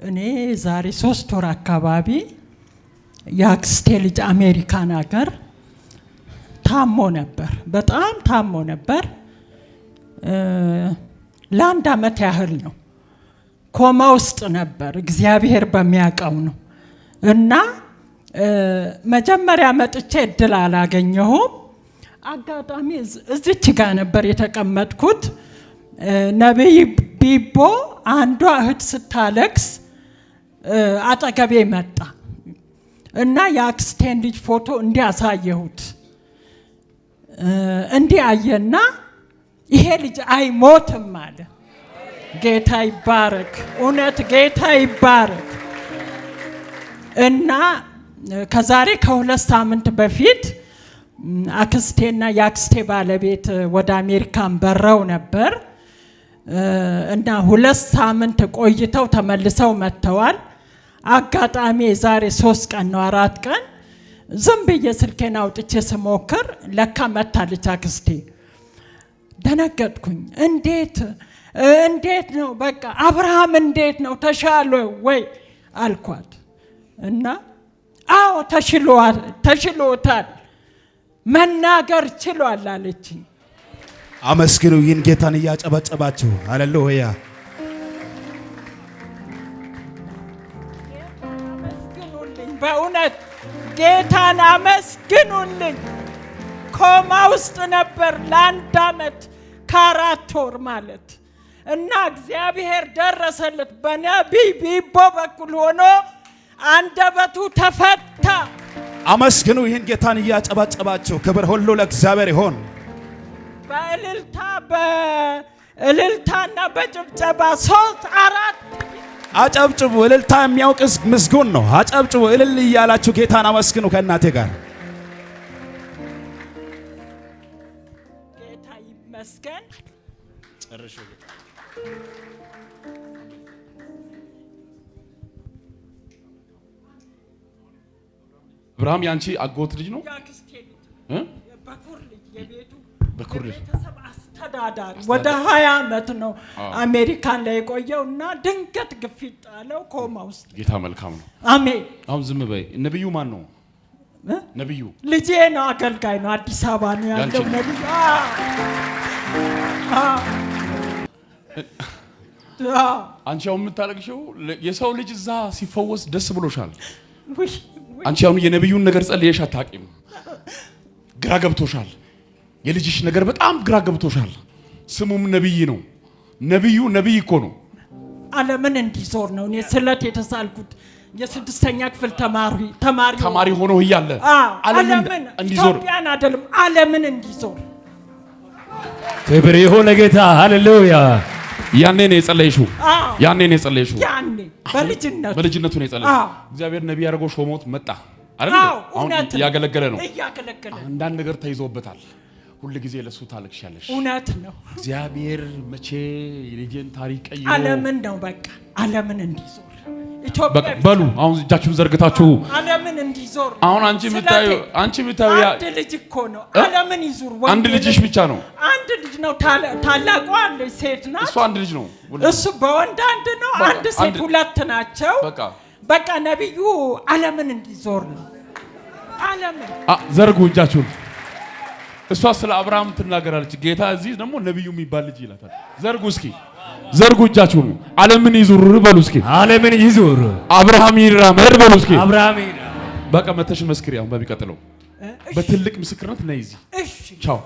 እኔ ዛሬ 3 ወር አካባቢ የአክስቴ ልጅ አሜሪካን ሀገር ታሞ ነበር። በጣም ታሞ ነበር። ለአንድ አመት ያህል ነው ኮማ ውስጥ ነበር። እግዚአብሔር በሚያውቀው ነው። እና መጀመሪያ መጥቼ እድል አላገኘሁም። አጋጣሚ እዚች ጋር ነበር የተቀመጥኩት። ነብይ ቢቦ አንዷ እህት ስታለቅስ አጠገቤ መጣ እና የአክስቴን ልጅ ፎቶ እንዲያሳየሁት እንዲያየና ይሄ ልጅ አይሞትም አለ። ጌታ ይባረክ። እውነት ጌታ ይባረክ። እና ከዛሬ ከ2 ሳምንት በፊት አክስቴና የአክስቴ ባለቤት ወደ አሜሪካን በረው ነበር እና 2 ሳምንት ቆይተው ተመልሰው መጥተዋል። አጋጣሚ ዛሬ 3 ቀን ነው 4 ቀን ዝም ብዬ ስልኬን አውጥቼ ስሞክር ለካ መታለች አክስቴ። ደነገጥኩኝ። እንዴት ነው በቃ አብርሃም እንዴት ነው ተሻለ ወይ አልኳት። እና አዎ ተሽሎታል መናገር ችሏል አለችኝ። አመስግኑ ይህን ጌታን እያጨበጨባችሁ። ሃሌሉያ። አመስግኑልኝ፣ በእውነት ጌታን አመስግኑልኝ። ኮማ ውስጥ ነበር ለ1 አመት ከ4 ወር ማለት እና እግዚአብሔር ደረሰለት። በነቢይ ቢቦ በኩል ሆኖ አንደበቱ ተፈታ። አመስግኑ ይህን ጌታን እያጨበጨባችሁ። ክብር ሁሉ ለእግዚአብሔር ይሁን። በእልልታና በጭብጨባ 3 4 አጨብጭቡ። እልልታ የሚያውቅስ ምስጉን ነው። አጨብጭቡ። እልል እያላችሁ ጌታን አመስግኑ ከእናቴ ጋር። ጌታ ይመስገን። ጨርሹ። አብርሃም ያንቺ አጎት ልጅ ነው? ያክስቴ ልጅ በኩር ልጅ የቤቱ በኩር ልጅ ቤተሰብ አስተዳዳሪ ወደ 20 አመት ነው አሜሪካን ላይ የቆየው እና ድንገት ግፊት ጣለው ኮማ ውስጥ። ጌታ መልካም ነው። አሜን። አሁን ዝም በይ። ነብዩ ማን ነው? ነብዩ ልጄ ነው፣ አገልጋይ ነው፣ አዲስ አበባ ነው ያለው ነብዩ። አንቺ አሁን የምታለቅሽው የሰው ልጅ እዛ ሲፈወስ ደስ ብሎሻል። አንቺ አሁን የነብዩን ነገር ጸልየሽ አታውቂም። ግራ ገብቶሻል። የልጅሽ ነገር በጣም ግራ ገብቶሻል። ስሙም ነብይ ነው። ነብይ እኮ ነው። ዓለምን እንዲዞር ነው። እኔ ስለት የተሳልኩት የ6ኛ ክፍል ተማሪ ሆኖ እያለ ዓለምን እንዲዞር ኢትዮጵያን አይደለም ዓለምን እንዲዞር። ክብር ይሁን ለጌታ። ሃሌሉያ። ያኔ ነው የጸለይሽው? ያኔ በልጅነቱ ነው የጸለይሽው። እግዚአብሔር ነብይ አድርጎ ሾሞት መጣ አይደል? አሁን እያገለገለ ነው። አንዳንድ ነገር ተይዞበታል። ሁሉ ጊዜ ለሱ ታለቅሻለሽ። እውነት ነው። እግዚአብሔር መቼ የልጅን ታሪክ ቀይሮ ዓለምን ነው በቃ ዓለምን እንዲዞር ኢትዮጵያ በሉ። አሁን እጃችሁን ዘርግታችሁ ዓለምን እንዲዞር። አሁን አንቺ የምታዩ አንድ ልጅ እኮ ነው ዓለምን ይዞር። አንድ ልጅሽ ብቻ ነው? አንድ ልጅ ነው። ታላቋ ልጅ ሴት ናት። እሱ አንድ ልጅ ነው። እሱ በወንድ አንድ ነው። አንድ ሴት 2 ናቸው። በቃ ነብዩ ዓለምን እንዲዞር ነው። ዓለምን ዘርጉ እጃችሁን። እሷ ስለ አብርሃም ትናገራለች። ጌታ እዚህ ደግሞ ነብዩ የሚባል ልጅ ይላታል። ዘርጉ እስኪ ዘርጉ እጃችሁን። ዓለምን ይዙር በሉ እስኪ። ዓለምን ይዙር። አብርሃም ይራመድ በሉ እስኪ። አብርሃም ይራመድ። በቃ መተሽ መስክሪ። አሁን በሚቀጥለው በትልቅ ምስክርነት ነይ እዚህ። እሺ ቻው።